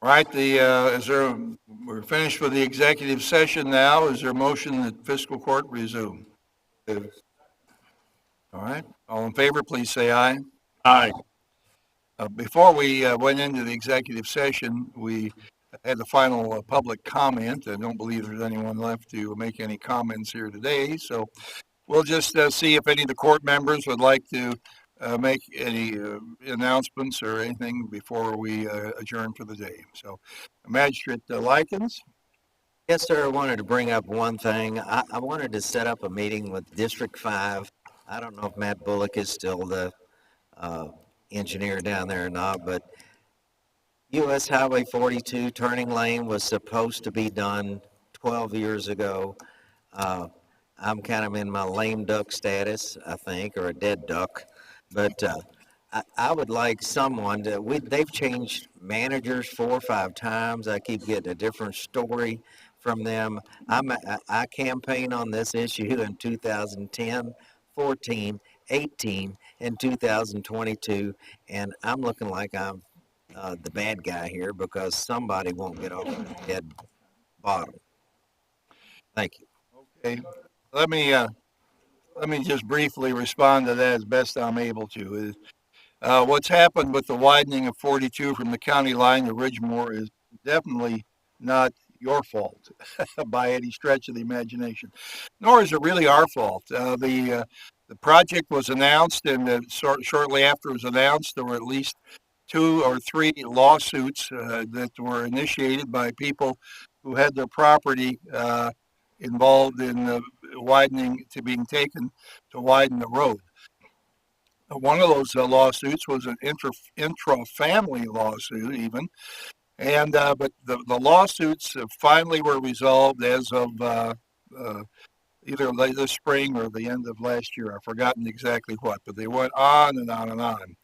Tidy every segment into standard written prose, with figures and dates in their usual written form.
Right, we're finished with the executive session now. Is there a motion that fiscal court resume? All right, all in favor, please say aye. Aye. Before we went into the executive session, we had the final public comment. I don't believe there's anyone left to make any comments here today, so we'll just see if any of the court members would like to make any announcements or anything before we adjourn for the day. So, Magistrate Likens. Yes, sir. I wanted to bring up one thing. I wanted to set up a meeting with District 5. I don't know if Matt Bullock is still the engineer down there or not, but US Highway 42 turning lane was supposed to be done 12 years ago. I'm kind of in my lame duck status, I think, or a dead duck. But I would like someone they've changed managers 4 or 5 times. I keep getting a different story from them. I campaigned on this issue in 2010, 14, 18, and 2022, and I'm looking like I'm the bad guy here because somebody won't get off the dead bottom. Thank you. Okay, let me just briefly respond to that as best I'm able to. What's happened with the widening of 42 from the county line to Ridgemore is definitely not your fault by any stretch of the imagination, nor is it really our fault. The project was announced, and shortly after it was announced, there were at least 2 or 3 lawsuits that were initiated by people who had their property involved in widening to being taken to widen the road. One of those lawsuits was an intra-family lawsuit, even, and but the lawsuits finally were resolved as of either late this spring or the end of last year. I've forgotten exactly what, but they went on and on and on.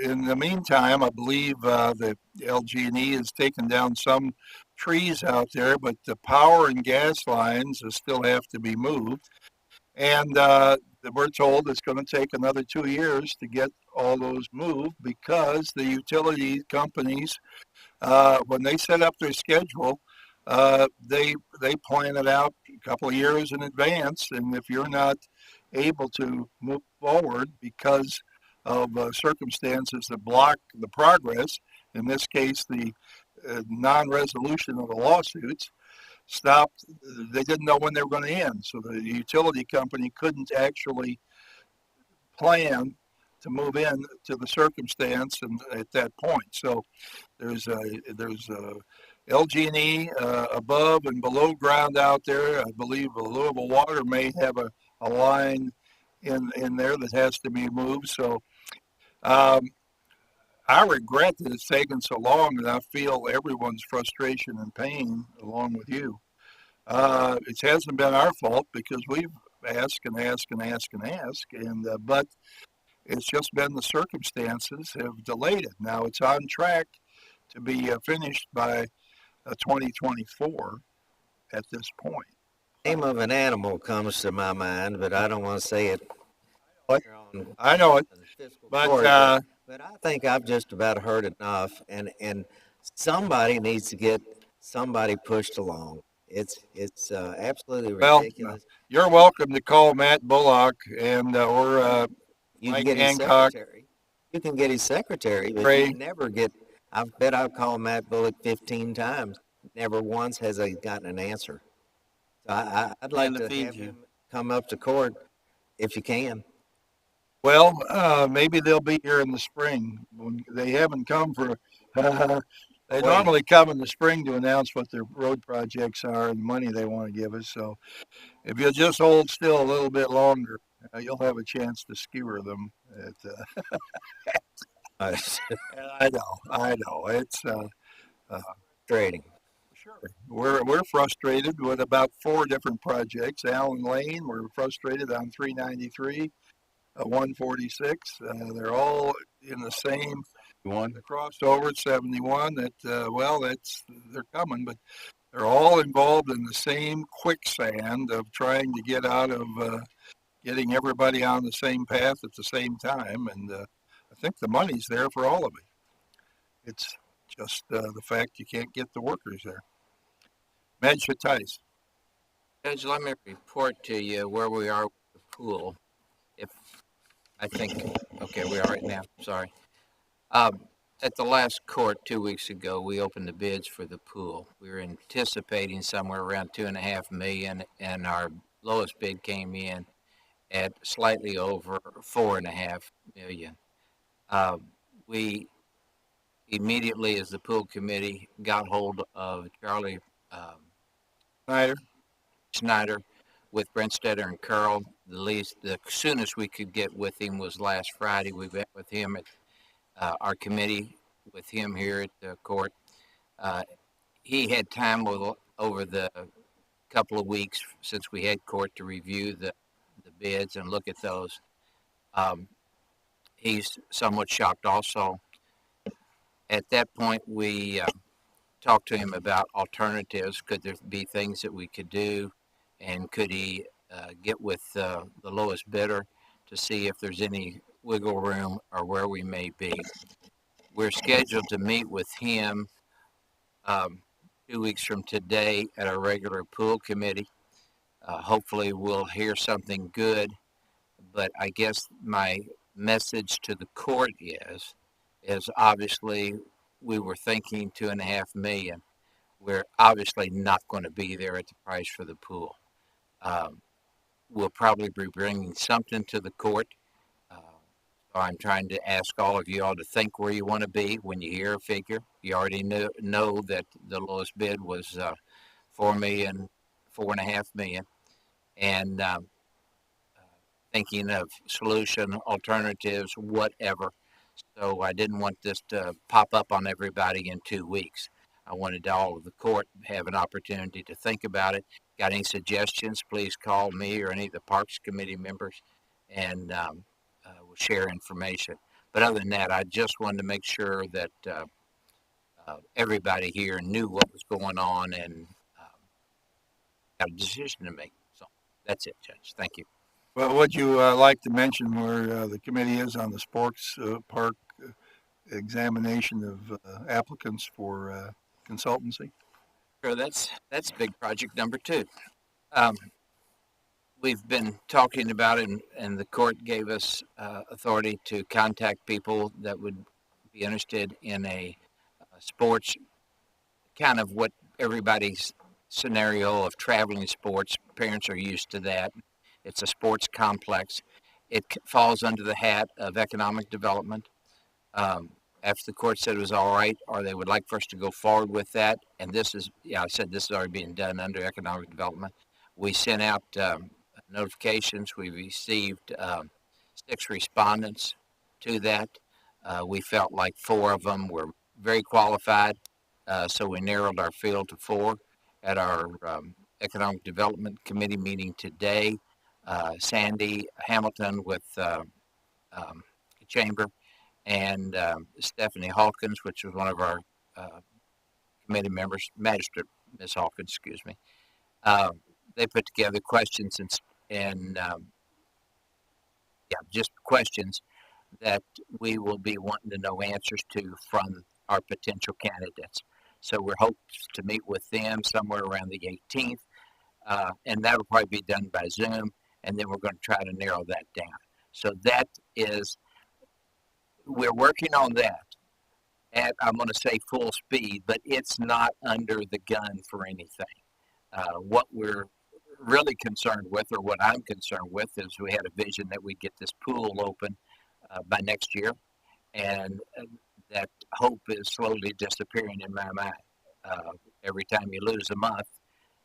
In the meantime, I believe the LG&E has taken down some trees out there, but the power and gas lines still have to be moved. And we're told it's going to take another 2 years to get all those moved because the utility companies, when they set up their schedule, they plan it out a couple of years in advance. And if you're not able to move forward because of circumstances that block the progress, in this case, the non-resolution of the lawsuits, stopped. They didn't know when they were going to end, so the utility company couldn't actually plan to move in to the circumstance and at that point. So there's LG&E above and below ground out there. I believe Louisville Water may have a line in there that has to be moved. So I regret that it's taken so long, and I feel everyone's frustration and pain along with you. It hasn't been our fault because we've asked and asked and asked and asked, but it's just been the circumstances have delayed it. Now it's on track to be finished by 2024 at this point. Name of an animal comes to my mind, but I don't want to say it. I know it, but I think I've just about heard enough, and somebody needs to get somebody pushed along. It's absolutely ridiculous. Well, you're welcome to call Matt Bullock and or you Mike can get his Hancock. secretary. You can get his secretary, but Ray. you never get. I bet I've called Matt Bullock 15 times. Never once has I gotten an answer. So I'd like to have him come up to court if you can. Well, maybe they'll be here in the spring. They haven't come for. They normally come in the spring to announce what their road projects are and the money they want to give us. So, if you'll just hold still a little bit longer, you'll have a chance to skewer them. I know. It's Frustrating. Sure. We're frustrated with about 4 different projects. Allen Lane, we're frustrated on 393. 146. They're all in the same one. The crossover at 71. They're coming, but they're all involved in the same quicksand of trying to get out of getting everybody on the same path at the same time. And I think the money's there for all of it. It's just the fact you can't get the workers there. Madge Tice. Judge, let me report to you where we are with the pool. If I think, okay, we are right now. Sorry. Um, at the last court 2 weeks ago, we opened the bids for the pool. We were anticipating somewhere around 2.5 million, and our lowest bid came in at slightly over 4.5 million. We immediately, as the pool committee, got hold of Charlie um, Snyder. Schneider with Brent Stetter and Carl. The soonest we could get with him was last Friday. We met with him at our committee with him here at the court. Uh, he had time over the couple of weeks since we had court to review the bids and look at those. Um, he's somewhat shocked also. At that point, we talked to him about alternatives. Could there be things that we could do? And could he get with the lowest bidder to see if there's any wiggle room or where we may be? We're scheduled to meet with him um, 2 weeks from today at our regular pool committee. Hopefully, we'll hear something good. But I guess my message to the court is obviously we were thinking 2.5 million. We're obviously not going to be there at the price for the pool. Um, we'll probably be bringing something to the court. So I'm trying to ask all of you all to think where you want to be when you hear a figure. You already know that the lowest bid was 4 million, 4.5 million, and thinking of solution, alternatives, whatever. So I didn't want this to pop up on everybody in 2 weeks. I wanted all of the court to have an opportunity to think about it. Got any suggestions, please call me or any of the Parks Committee members, and we'll share information. But other than that, I just wanted to make sure that everybody here knew what was going on and got a decision to make. So that's it, Judge. Thank you. Well, would you like to mention where the committee is on the sports park examination of applicants for consultancy? Sure, that's big project number two. Um, we've been talking about it, and the court gave us authority to contact people that would be interested in a sports, kind of what everybody's scenario of traveling sports. Parents are used to that. It's a sports complex. It falls under the hat of economic development. Um, after the court said it was all right, or they would like for us to go forward with that, and this is, yeah, I said this is already being done under economic development. We sent out notifications. We received 6 respondents to that. We felt like 4 of them were very qualified, so we narrowed our field to 4 at our Economic Development Committee meeting today. Sandy Hamilton with Chamber and Stephanie Hawkins, which was one of our committee members, Magistrate Miss Hawkins, excuse me. They put together questions and yeah, just questions that we will be wanting to know answers to from our potential candidates. So we're hoping to meet with them somewhere around the 18th, and that'll probably be done by Zoom, and then we're going to try to narrow that down. So that is, we're working on that at, I'm going to say full speed, but it's not under the gun for anything. What we're really concerned with, or what I'm concerned with, is we had a vision that we get this pool open by next year, and that hope is slowly disappearing in my mind. Every time you lose a month,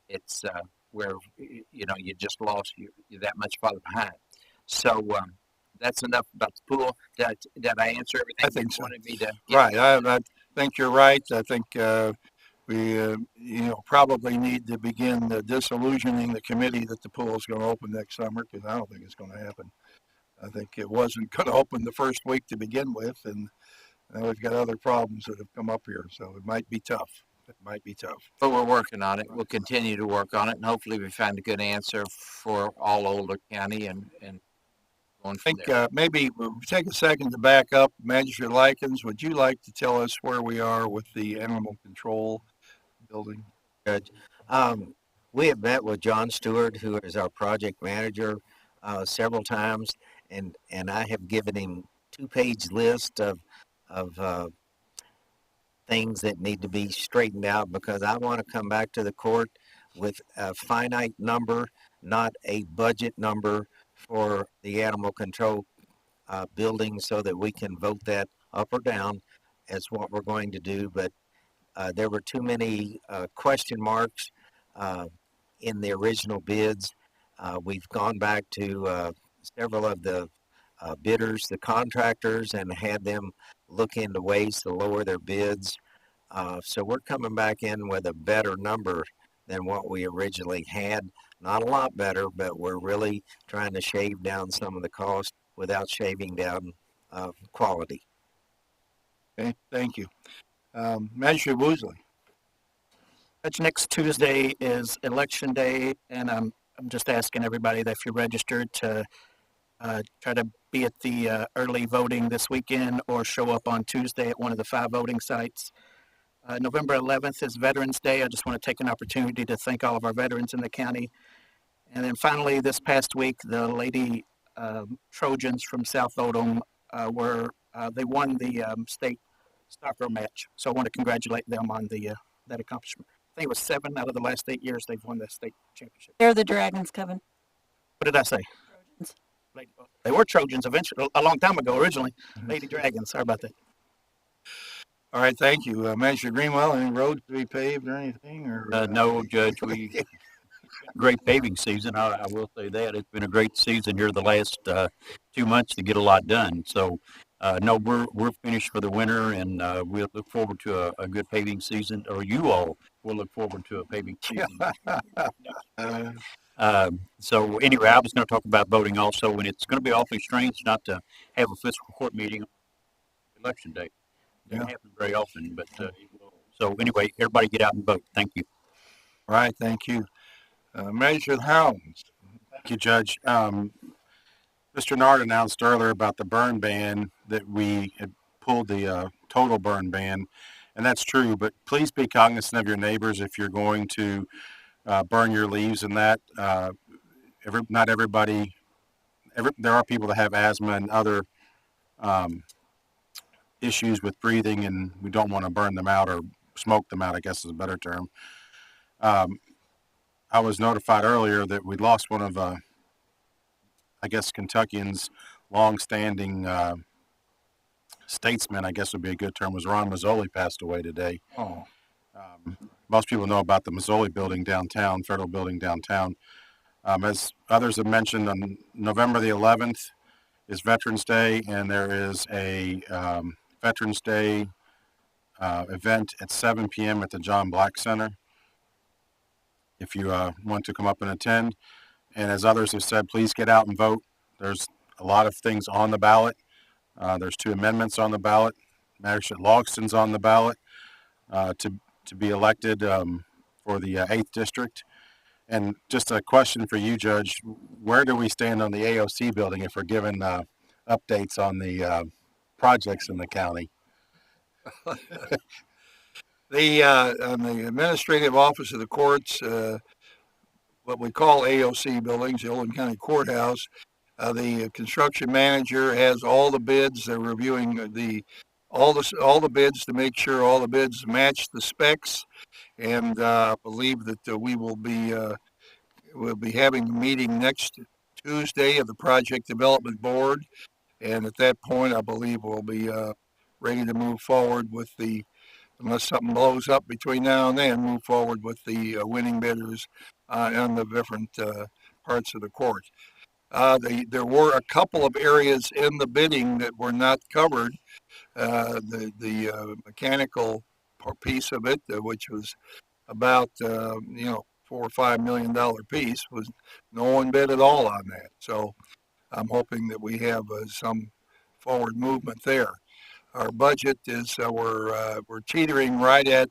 it's where you just lost, you're that much farther behind. So that's enough about the pool. Did I answer everything I think you so. wanted me to? Right. I think you're right. I think we probably need to begin disillusioning the committee that the pool is going to open next summer, because I don't think it's going to happen. I think it wasn't going to open the first week to begin with, and we've got other problems that have come up here, so it might be tough. It might be tough. But we're working on it. We'll continue to work on it, and hopefully we find a good answer for all Oldham County and going I from think there. maybe we'll take a second to back up. Magistrate Likens, would you like to tell us where we are with the animal control building? Judge. We have met with John Stewart, who is our project manager, several times, and I have given him 2-page list of things that need to be straightened out because I want to come back to the court with a finite number, not a budget number for the animal control building, so that we can vote that up or down as what we're going to do. But there were too many question marks uh, in the original bids. We've gone back to several of the bidders, the contractors, and had them look into ways to lower their bids. So we're coming back in with a better number than what we originally had. Not a lot better, but we're really trying to shave down some of the cost without shaving down quality. Okay, thank you. Magistrate Woosley. Judge, next Tuesday is Election Day, and I'm just asking everybody that if you're registered to try to be at the early voting this weekend or show up on Tuesday at one of the 5 voting sites. November 11th is Veterans Day. I just want to take an opportunity to thank all of our veterans in the county. And then finally, this past week, the Lady Trojans from South Oldham they won the state soccer match. So I want to congratulate them on that accomplishment. I think it was 7 out of the last 8 years they've won the state championship. They're the Dragons, Kevin. What did I say? Trojans. They were Trojans eventually, a long time ago originally. Lady Dragons, sorry about that. All right, thank you. Magistrate Greenwell, any roads to be paved or anything? Or No, Judge, we great paving season. I will say that it's been a great season here the last 2 months to get a lot done. So, no, we're finished for the winter, and we'll look forward to a good paving season. Or you all will look forward to a paving season. So anyway, I was going to talk about voting also, and it's going to be awfully strange not to have a fiscal court meeting on election day. It doesn't happen very often, but it will. So anyway, everybody get out and vote. Thank you. All right, thank you. Magistrate Helms. Thank you, Judge. Mr. Nard announced earlier about the burn ban, that we had pulled the total burn ban, and that's true, but please be cognizant of your neighbors if you're going to burn your leaves and that. Not everybody, there are people that have asthma and other issues with breathing, and we don't want to burn them out or smoke them out, I guess is a better term. I was notified earlier that we lost one of, I guess, Kentuckians' long-standing statesman, I guess would be a good term, was Ron Mazzoli, passed away today. Oh, Most people know about the Mazzoli building downtown, federal building downtown. As others have mentioned, on November the 11th is Veterans Day, and there is a Veterans Day event at 7 p.m. at the John Black Center, if you want to come up and attend. And as others have said, please get out and vote. There's a lot of things on the ballot. There's 2 amendments on the ballot. Magistrate Logston's on the ballot to be elected for the 8th District. And just a question for you, Judge, where do we stand on the AOC building if we're given updates on the projects in the county? on the Administrative Office of the Courts, what we call AOC buildings, the Oldham County Courthouse, the construction manager has all the bids. They're reviewing all the bids to make sure all the bids match the specs, and I believe that we'll be having a meeting next Tuesday of the Project Development Board, and at that point, I believe we'll be ready to move forward with unless something blows up between now and then, move forward with the winning bidders on the different parts of the court. There were a couple of areas in the bidding that were not covered. The mechanical piece of it, which was about $4 or $5 million piece, was no one bid at all on that. So I'm hoping that we have some forward movement there. Our budget is we're teetering right at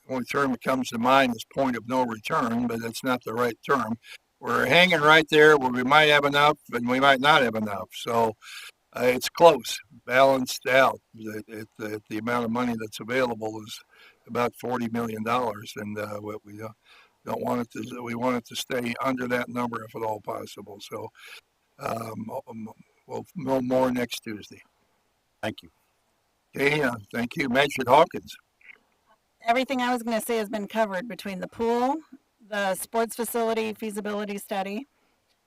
only term that comes to mind is point of no return, but that's not the right term. we're hanging right there where we might have enough and we might not have enough. So it's close, balanced out. The amount of money that's available is about $40 million, and what we don't want it to. We want it to stay under that number if at all possible. So we'll know more next Tuesday. Thank you. Okay, thank you, Magistrate Hawkins. Everything I was going to say has been covered between the pool, the sports facility feasibility study,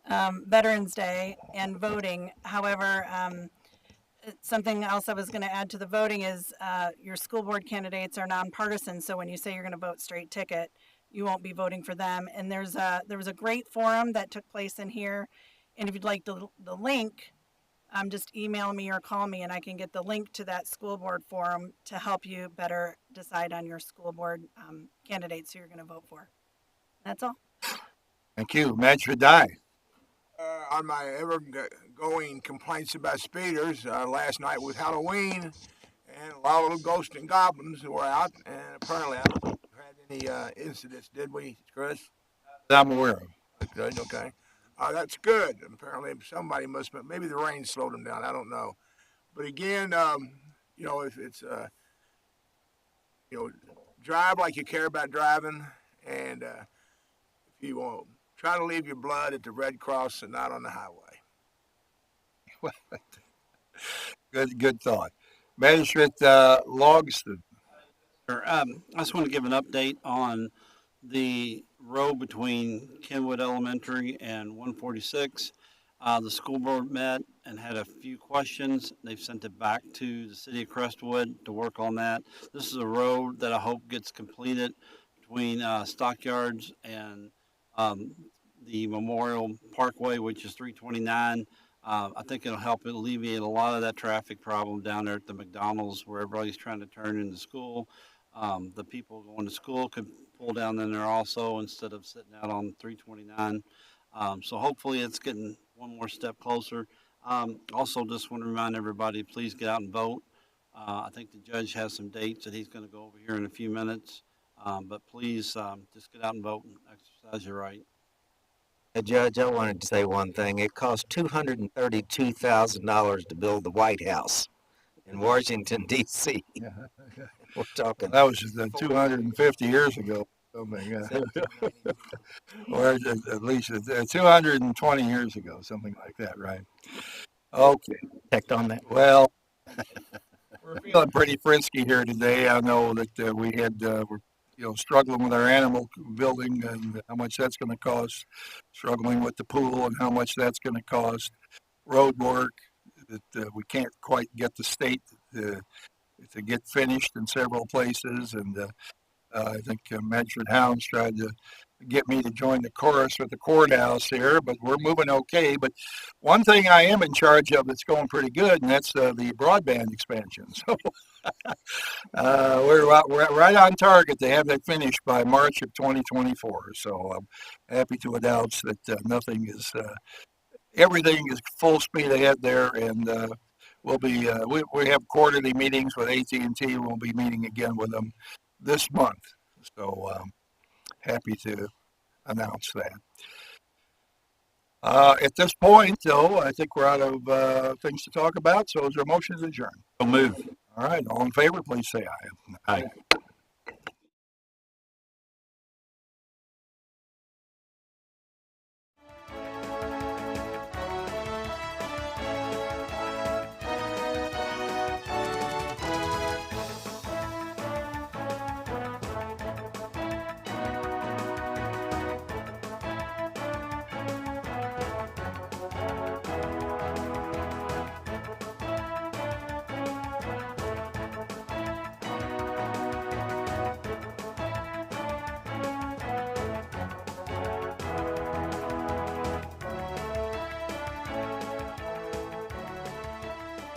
Veterans Day, and voting. However, something else I was going to add to the voting is your school board candidates are nonpartisan. So when you say you're going to vote straight ticket, you won't be voting for them. And there was a great forum that took place in here. And if you'd like the link, just email me or call me and I can get the link to that school board forum to help you better decide on your school board candidates who you're going to vote for. That's all. Thank you, Magistrate Dye. On my ever-going complaints about speeders, last night was Halloween, and a lot of little ghosts and goblins were out, and apparently I don't think we had any incidents, did we, Chris? I'm aware of. Good, okay. That's good. Apparently somebody must have, maybe the rain slowed them down, I don't know. But again, if it's, drive like you care about driving, and if you want, try to leave your blood at the Red Cross and not on the highway. Good thought. Magistrate Logston. I just want to give an update on the road between Kenwood Elementary and 146. The school board met and had a few questions. They've sent it back to the city of Crestwood to work on that. This is a road that I hope gets completed between Stockyards and the Memorial Parkway, which is 329. I think it'll help alleviate a lot of that traffic problem down there at the McDonald's where everybody's trying to turn into school. The people going to school could pull down in there also instead of sitting out on 329. So hopefully it's getting one more step closer. Also just want to remind everybody, please get out and vote. I think the judge has some dates that he's going to go over here in a few minutes. But please just get out and vote and exercise your right. Judge, I wanted to say one thing. It cost $232,000 to build the White House in Washington, D.C. We're talking. That was 250 years ago. Something, or at least 220 years ago, something like that, right? Okay. Checked on that. Well, we're feeling pretty frisky here today. I know that we had we're struggling with our animal building and how much that's going to cost, struggling with the pool and how much that's going to cost, road work that we can't quite get the state to get finished in several places, and I think Magistrate Hounds tried to get me to join the chorus with the courthouse here, but we're moving okay. But one thing I am in charge of that's going pretty good, and that's the broadband expansion. So we're right on target to have that finished by March of 2024. So I'm happy to announce that everything is full speed ahead there, and we'll be we have quarterly meetings with AT&T. We'll be meeting again with them this month. So happy to announce that. At this point, though, I think we're out of things to talk about. So is there a motion to adjourn? So move. All right. All in favor, please say aye. Aye.